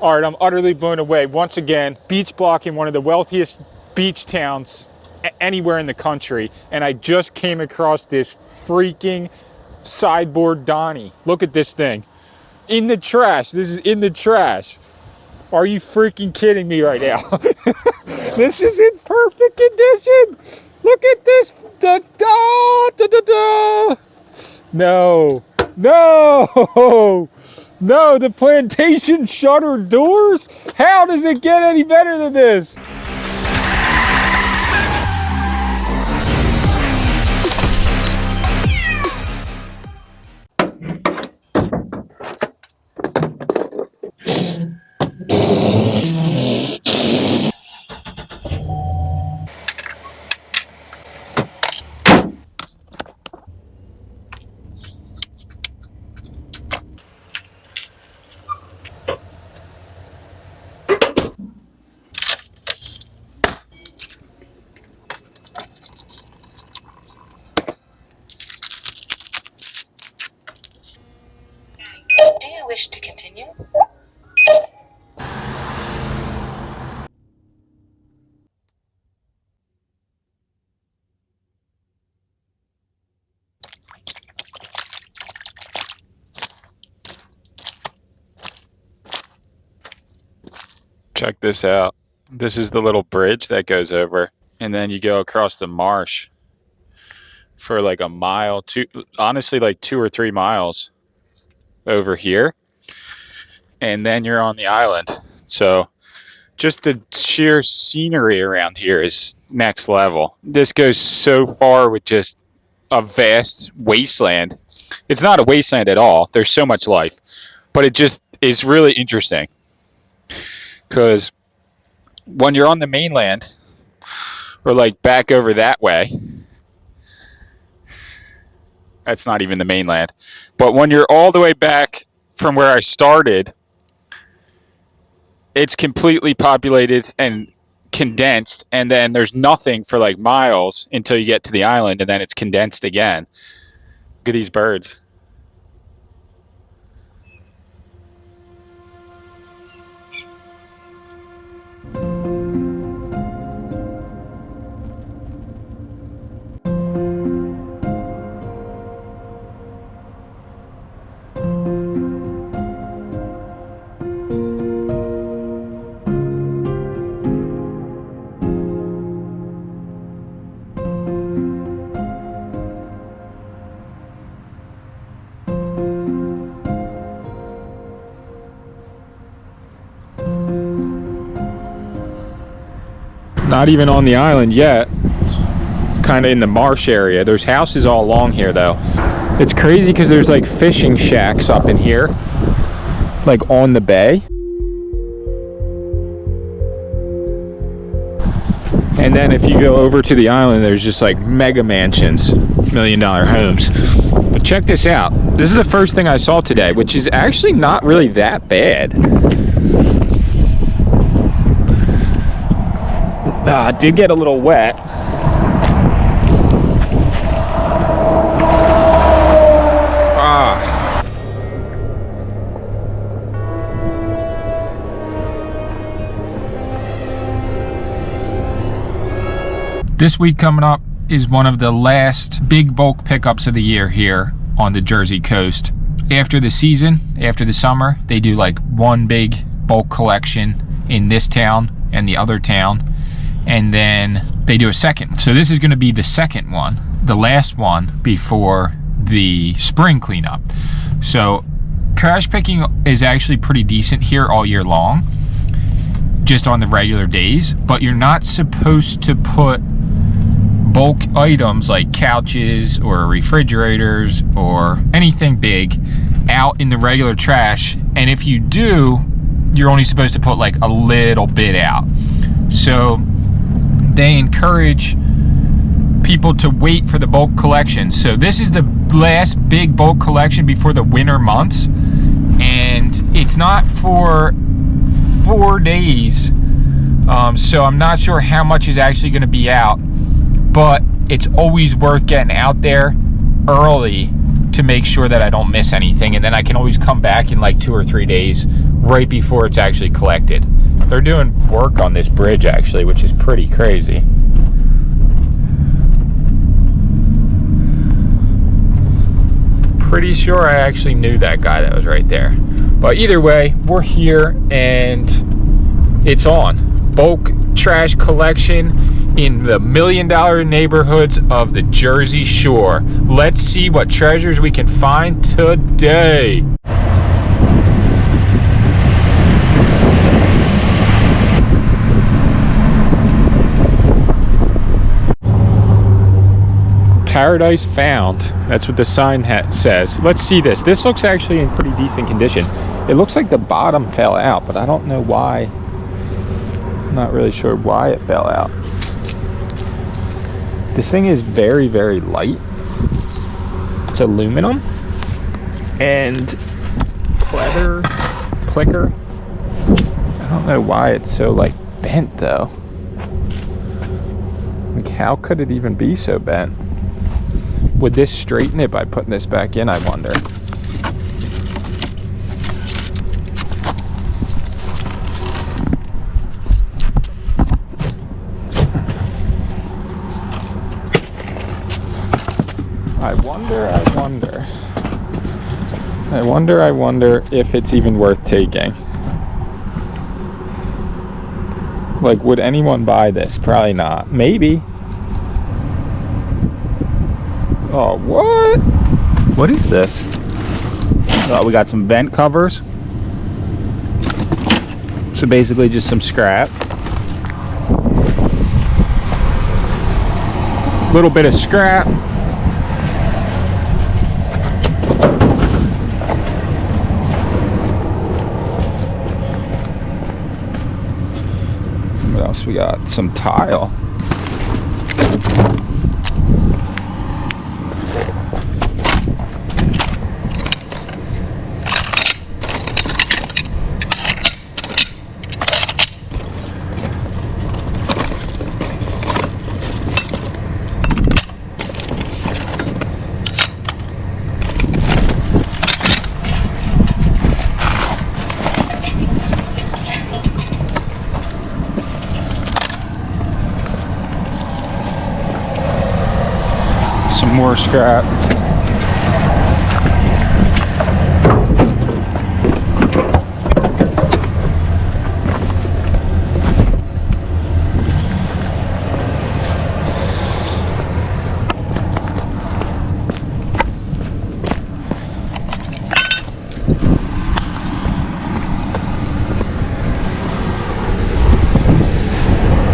All right, I'm utterly blown away. Once again, beach block in one of the wealthiest beach towns anywhere in the country. And I just came across this freaking sideboard Donnie. Look at this thing. In the trash. This is in the trash. Are you freaking kidding me right now? This is in perfect condition. Look at this. Da, da, da, da, da. No. No. No, the plantation shutter doors? How does it get any better than this? Do you wish to continue? Check this out. This is the little bridge that goes over, and then you go across the marsh for like a mile, honestly like 2 or 3 miles over here, and then you're on the island. So just the sheer scenery around here is next level. This goes so far with just a vast wasteland. It's not a wasteland at all. There's so much life, but it just is really interesting because when you're on the mainland or like back over that way, that's not even the mainland, but when you're all the way back from where I started, it's completely populated and condensed, and then there's nothing for like miles until you get to the island, and then it's condensed again. Look at these birds. Not even on the island yet. Kind of in the marsh area. There's houses all along here though. It's crazy because there's like fishing shacks up in here, like on the bay. And then if you go over to the island, there's just like mega mansions, $1 million homes. But check this out. This is the first thing I saw today, which is actually not really that bad. It did get a little wet. This week coming up is one of the last big bulk pickups of the year here on the Jersey coast. After the season, after the summer, they do like one big bulk collection in this town and the other town, and then they do a second. So this is going to be the second one, the last one before the spring cleanup. So trash picking is actually pretty decent here all year long, just on the regular days, but you're not supposed to put bulk items like couches or refrigerators or anything big out in the regular trash, and if you do, you're only supposed to put like a little bit out. So they encourage people to wait for the bulk collection. So this is the last big bulk collection before the winter months, and it's not for 4 days, so I'm not sure how much is actually going to be out, but it's always worth getting out there early to make sure that I don't miss anything, and then I can always come back in like 2 or 3 days right before it's actually collected. They're doing work on this bridge actually, which is pretty crazy. Pretty sure I actually knew that guy that was right there. But either way, we're here and it's on. Bulk trash collection in the $1 million neighborhoods of the Jersey Shore. Let's see what treasures we can find today. Paradise found. That's what the sign says. Let's see this. This looks actually in pretty decent condition. It looks like the bottom fell out, but I don't know why. I'm not really sure why it fell out. This thing is very, very light. It's aluminum and pleather, plicker. I don't know why it's so like bent though. Like how could it even be so bent? Would this straighten it by putting this back in, I wonder? I wonder if it's even worth taking. Like, would anyone buy this? Probably not. Maybe. Oh, what? What is this? Oh, we got some vent covers. So basically just some scrap. Little bit of scrap. What else we got? Some tile. Some more scrap.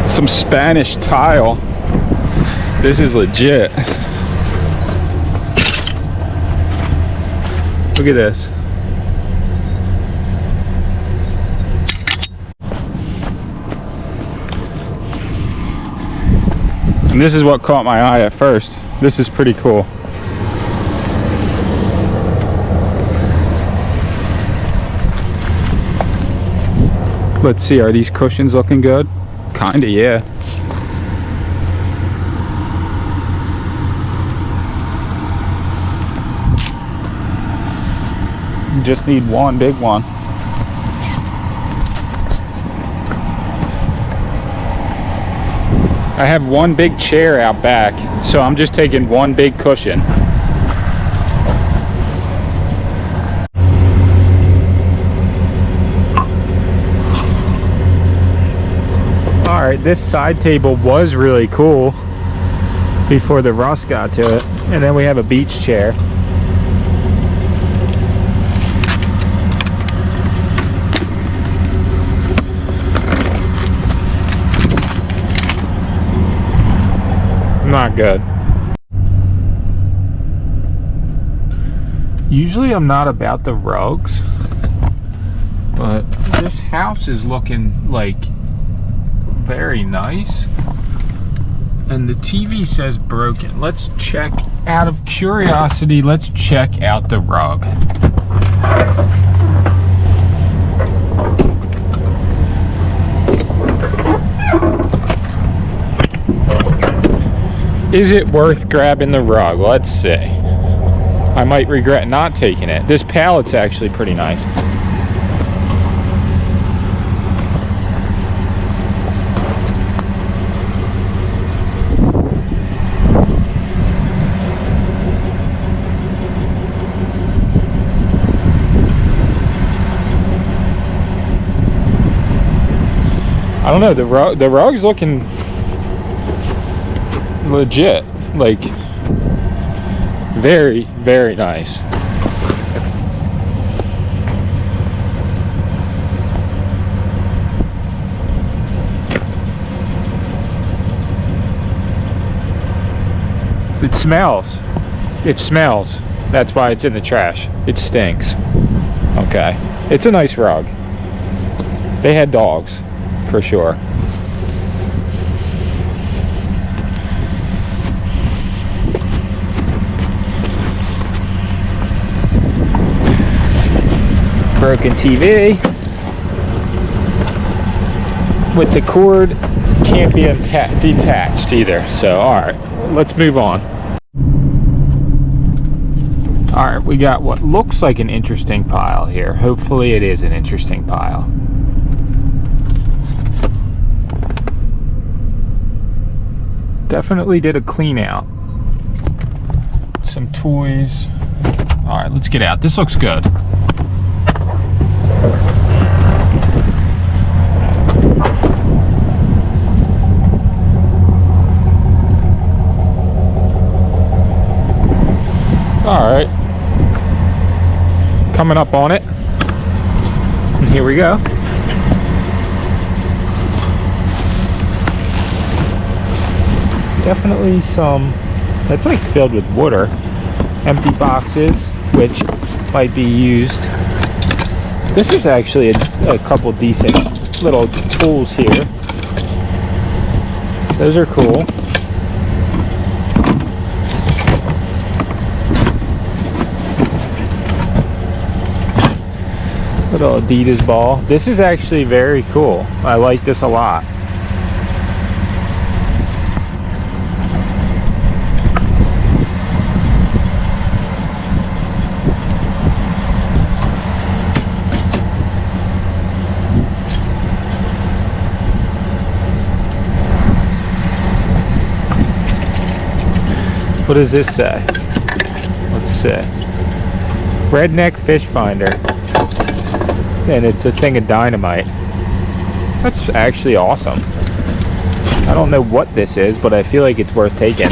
Some Spanish tile. This is legit. Look at this. And this is what caught my eye at first. This is pretty cool. Let's see, are these cushions looking good? Kinda, yeah. Just need one big one. I have one big chair out back, so I'm just taking one big cushion. Alright, this side table was really cool before the rust got to it. And then we have a beach chair. Not good. Usually I'm not about the rugs, but this house is looking like very nice. And the TV says broken. Let's check, out of curiosity, let's check out the rug. Is it worth grabbing the rug? Let's see. I might regret not taking it. This pallet's actually pretty nice. I don't know, the rug's looking legit, like very, very nice. It smells. It smells. That's why it's in the trash. It stinks. Okay. It's a nice rug. They had dogs, for sure. Broken TV. With the cord, can't be detached either. So, alright. Let's move on. Alright, we got what looks like an interesting pile here. Hopefully it is an interesting pile. Definitely did a clean out. Some toys. Alright, let's get out. This looks good. Alright. Coming up on it. And here we go. Definitely some, that's like filled with water. Empty boxes, which might be used. This is actually a couple decent little tools here. Those are cool. Little Adidas ball. This is actually very cool. I like this a lot. What does this say? Let's see. Redneck fish finder. And it's a thing of dynamite. That's actually awesome. I don't know what this is, but I feel like it's worth taking.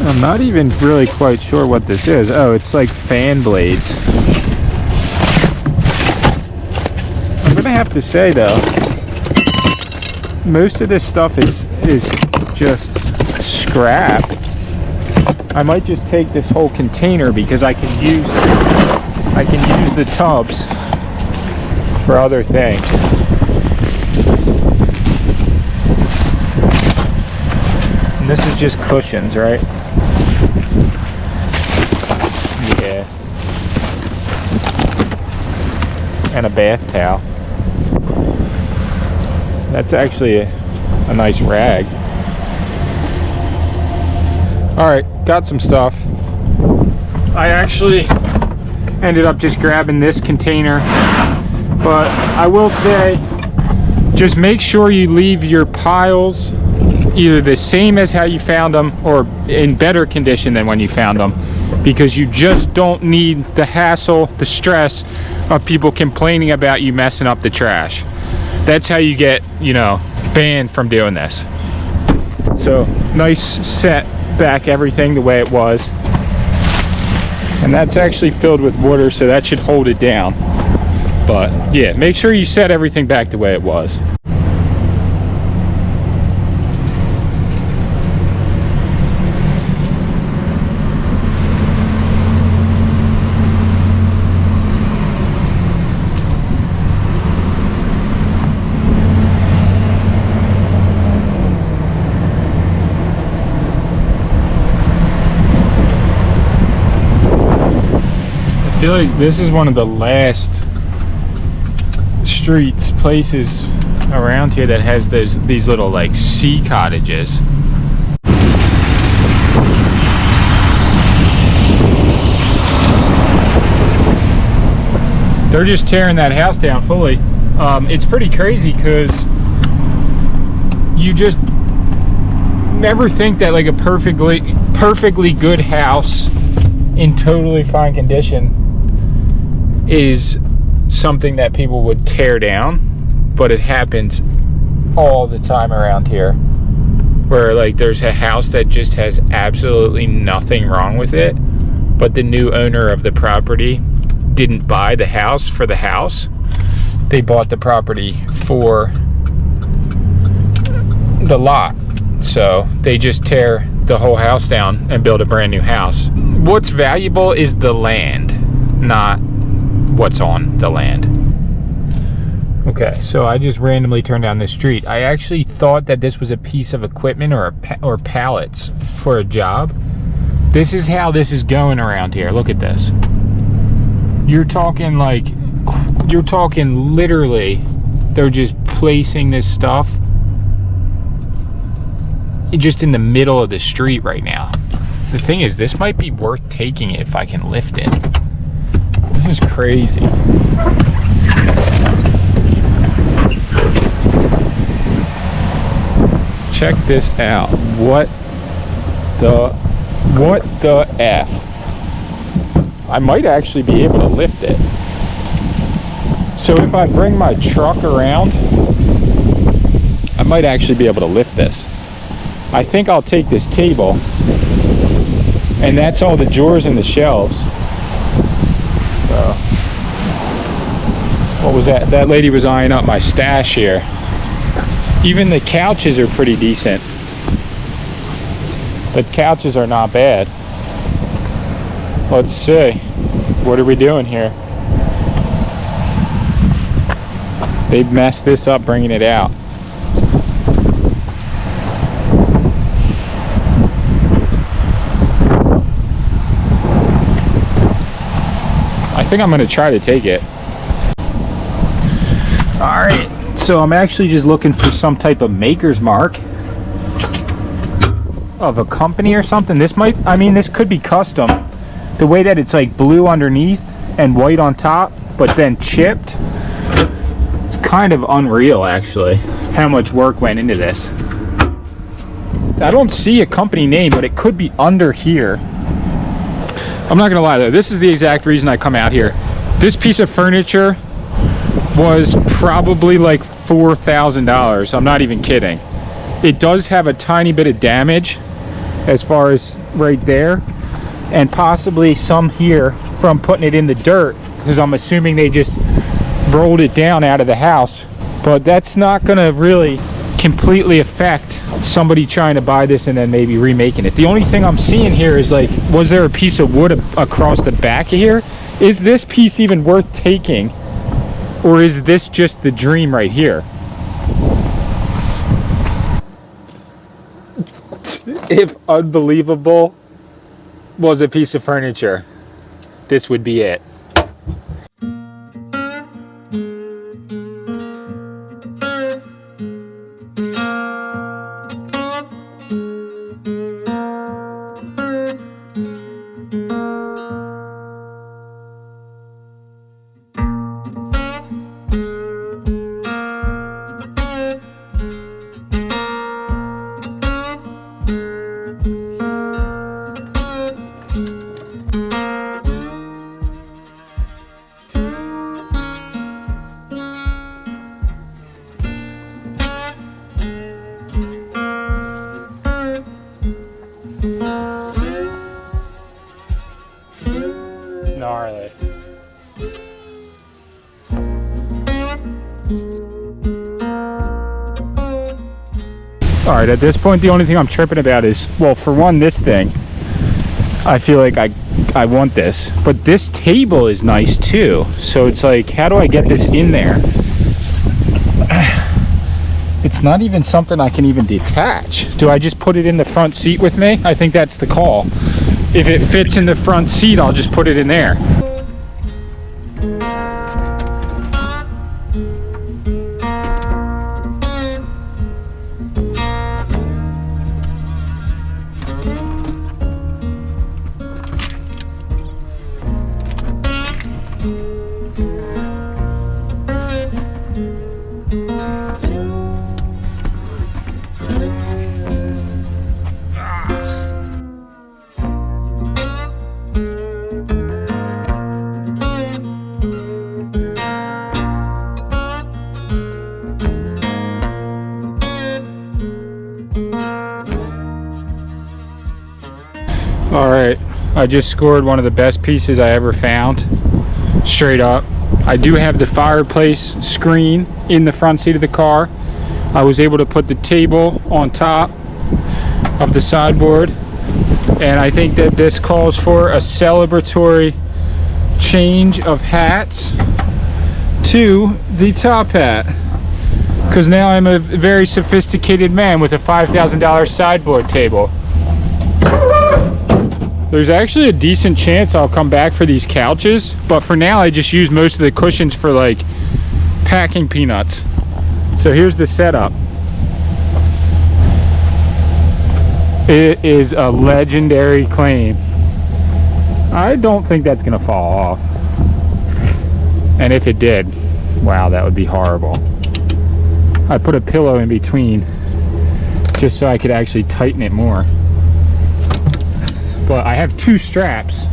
I'm not even really quite sure what this is. Oh, it's like fan blades. I'm gonna have to say though, most of this stuff is just scrap. I might just take this whole container because I can use the tubs for other things. And this is just cushions, right? Yeah. And a bath towel. That's actually a nice rag. Alright, got some stuff. I actually ended up just grabbing this container, but I will say, just make sure you leave your piles either the same as how you found them or in better condition than when you found them, because you just don't need the hassle, the stress of people complaining about you messing up the trash. That's how you get, you know, banned from doing this. So, nice set back everything the way it was, and that's actually filled with water, so that should hold it down. But yeah, make sure you set everything back the way it was. I feel like this is one of the last places around here that has these little like sea cottages. They're just tearing that house down fully. It's pretty crazy because you just never think that like a perfectly good house in totally fine condition is something that people would tear down, but it happens all the time around here, where like there's a house that just has absolutely nothing wrong with it, but the new owner of the property didn't buy the house for the house. They bought the property for the lot, so they just tear the whole house down and build a brand new house. What's valuable is the land, not what's on the land. Okay, so I just randomly turned down this street. I actually thought that this was a piece of equipment or pallets for a job. This is how this is going around here. Look at this. You're talking literally, they're just placing this stuff just in the middle of the street right now. The thing is, this might be worth taking if I can lift it. This is crazy. Check this out. What the F? I might actually be able to lift it. So if I bring my truck around, I might actually be able to lift this. I think I'll take this table, and that's all the drawers and the shelves. So, what was that? That lady was eyeing up my stash here. Even the couches are pretty decent. The couches are not bad. Let's see. What are we doing here? They messed this up bringing it out. I think I'm going to try to take it. All right. So I'm actually just looking for some type of maker's mark of a company or something. This might, I mean, this could be custom. The way that it's like blue underneath and white on top, but then chipped. It's kind of unreal, actually, how much work went into this. I don't see a company name, but it could be under here. I'm not gonna lie though, this is the exact reason I come out here. This piece of furniture was probably like $4,000. I'm not even kidding. It does have a tiny bit of damage as far as right there, and possibly some here from putting it in the dirt, because I'm assuming they just rolled it down out of the house. But that's not gonna really completely affect somebody trying to buy this and then maybe remaking it. The only thing I'm seeing here is like, was there a piece of wood across the back of here? Is this piece even worth taking? Or is this just the dream right here? If unbelievable was a piece of furniture, this would be it. Gnarly. Alright, at this point the only thing I'm tripping about is, well, for one, this thing. I feel like I want this. But this table is nice too. So it's like, how do I get this in there? It's not even something I can even detach. Do I just put it in the front seat with me? I think that's the call. If it fits in the front seat, I'll just put it in there. All right, I just scored one of the best pieces I ever found, straight up. I do have the fireplace screen in the front seat of the car. I was able to put the table on top of the sideboard, and I think that this calls for a celebratory change of hats to the top hat, because now I'm a very sophisticated man with a $5,000 sideboard table. There's actually a decent chance I'll come back for these couches, but for now I just use most of the cushions for like packing peanuts. So here's the setup. It is a legendary claim. I don't think that's gonna fall off. And if it did, wow, that would be horrible. I put a pillow in between just so I could actually tighten it more. But I have two straps.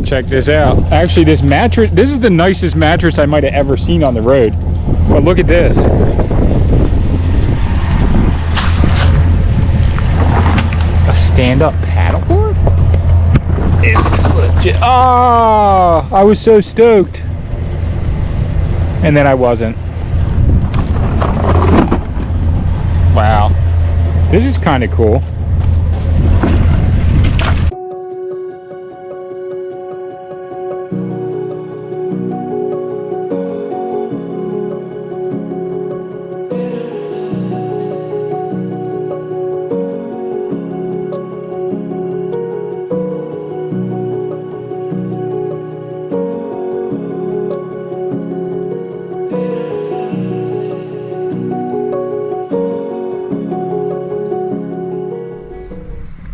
Check this out. Actually, this mattress, this is the nicest mattress I might have ever seen on the road. But look at this. A stand-up paddleboard? This is legit. Oh, I was so stoked. And then I wasn't. Wow, this is kind of cool.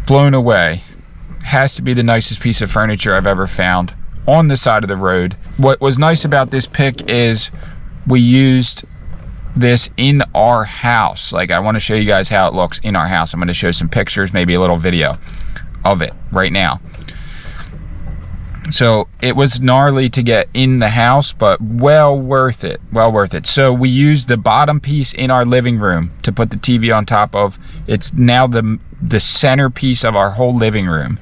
Blown away. Has to be the nicest piece of furniture I've ever found on the side of the road. What was nice about this pick is we used this in our house. Like, I want to show you guys how it looks in our house. I'm going to show some pictures, maybe a little video of it right now. So it was gnarly to get in the house, but well worth it. So we used the bottom piece in our living room to put the TV on top of. It's now the centerpiece of our whole living room.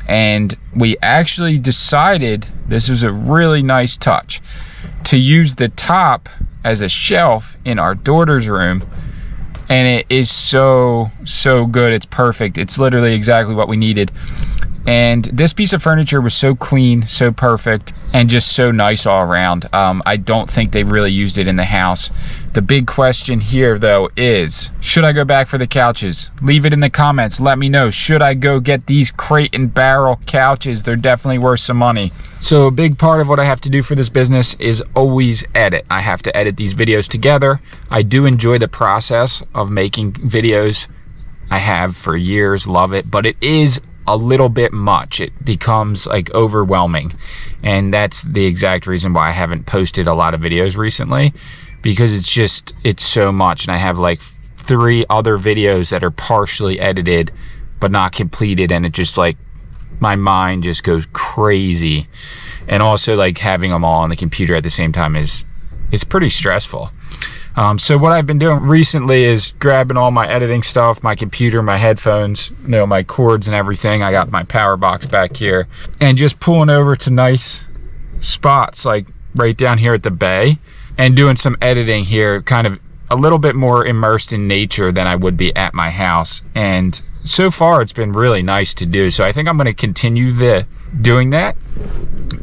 And we actually decided, this was a really nice touch, to use the top as a shelf in our daughter's room. And it is so good. It's perfect. It's literally exactly what we needed. And this piece of furniture was so clean, so perfect, and just so nice all around. I don't think they've really used it in the house. The big question here, though, is, should I go back for the couches? Leave it in the comments. Let me know. Should I go get these crate and barrel couches? They're definitely worth some money. So a big part of what I have to do for this business is always edit. I have to edit these videos together. I do enjoy the process of making videos. I have for years, love it, but it is a little bit much. It becomes like overwhelming, and that's the exact reason why I haven't posted a lot of videos recently, because it's so much, and I have like 3 other videos that are partially edited but not completed, and it just, like, my mind just goes crazy. And also, like, having them all on the computer at the same time it's pretty stressful. So what I've been doing recently is grabbing all my editing stuff, my computer, my headphones, you know, my cords and everything. I got my power box back here, and just pulling over to nice spots like right down here at the bay and doing some editing here, kind of a little bit more immersed in nature than I would be at my house. And so far it's been really nice to do. So I think I'm going to continue doing that,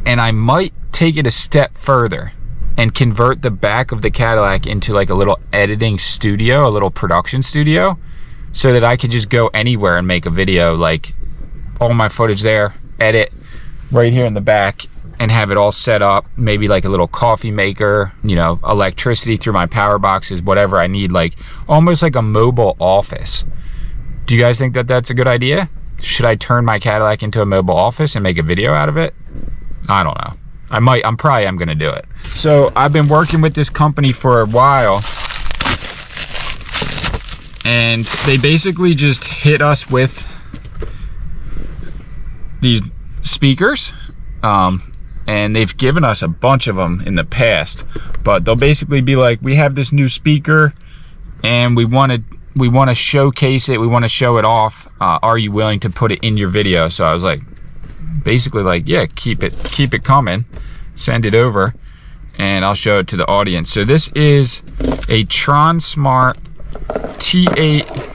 and I might take it a step further and convert the back of the Cadillac into like a little editing studio, a little production studio, so that I could just go anywhere and make a video, like all my footage there, edit right here in the back, and have it all set up, maybe like a little coffee maker, you know, electricity through my power boxes, whatever I need, like almost like a mobile office. Do you guys think that that's a good idea? Should I turn my Cadillac into a mobile office and make a video out of it? I don't know. I might. I'm probably gonna do it. So I've been working with this company for a while, and they basically just hit us with these speakers, and they've given us a bunch of them in the past, but they'll basically be like, we have this new speaker and we want to showcase it. We want to show it off. Are you willing to put it in your video? So I was like, basically like, yeah, keep it coming. Send it over, and I'll show it to the audience. So this is a TronSmart T8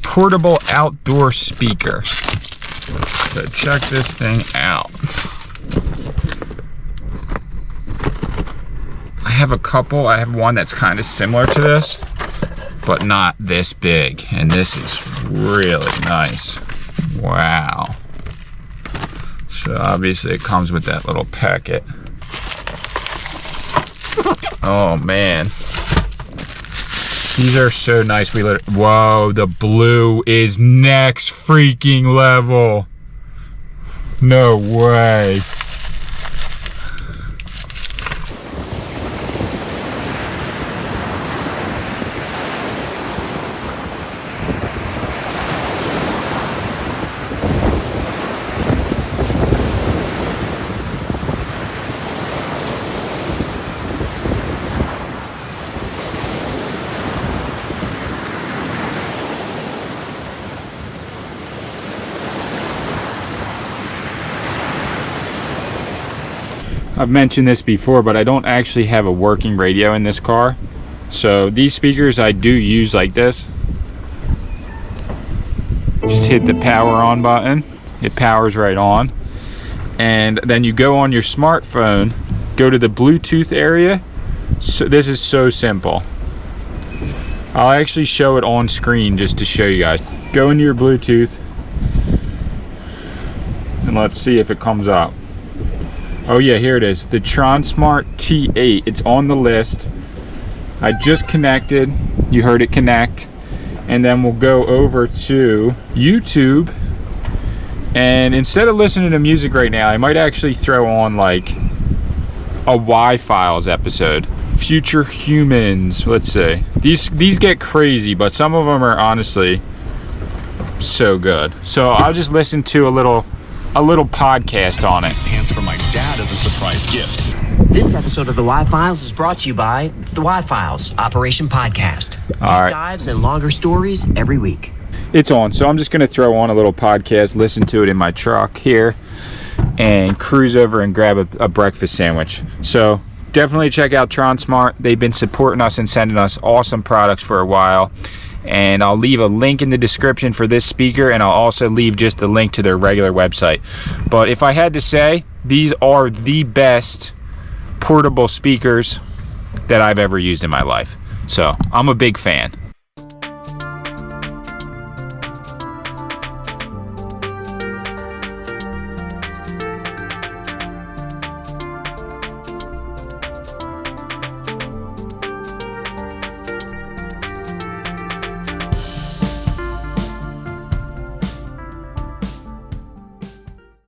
portable outdoor speaker. So check this thing out. I have a couple. I have one that's kind of similar to this, but not this big. And this is really nice. Wow. So obviously it comes with that little packet. Oh man. These are so nice. Whoa, the blue is next freaking level. No way. I've mentioned this before, but I don't actually have a working radio in this car. So these speakers I do use like this. Just hit the power on button. It powers right on. And then you go on your smartphone, go to the Bluetooth area. So this is so simple. I'll actually show it on screen just to show you guys. Go into your Bluetooth and let's see if it comes up. Oh yeah, here it is, the TronSmart T8. It's on the list. I just connected. You heard it connect. And then we'll go over to YouTube. And instead of listening to music right now, I might actually throw on like a Y-Files episode. Future Humans, let's see. These get crazy, but some of them are honestly so good. So I'll just listen to a little podcast on it. Pants for my dad as a surprise gift. This episode of the Y-Files is brought to you by the Y-Files Operation Podcast. Deep dives and longer stories every week. It's on, so I'm just going to throw on a little podcast, listen to it in my truck here, and cruise over and grab a breakfast sandwich. So definitely check out TronSmart. They've been supporting us and sending us awesome products for a while. And I'll leave a link in the description for this speaker, and I'll also leave just the link to their regular website. But if I had to say, these are the best portable speakers that I've ever used in my life. So I'm a big fan.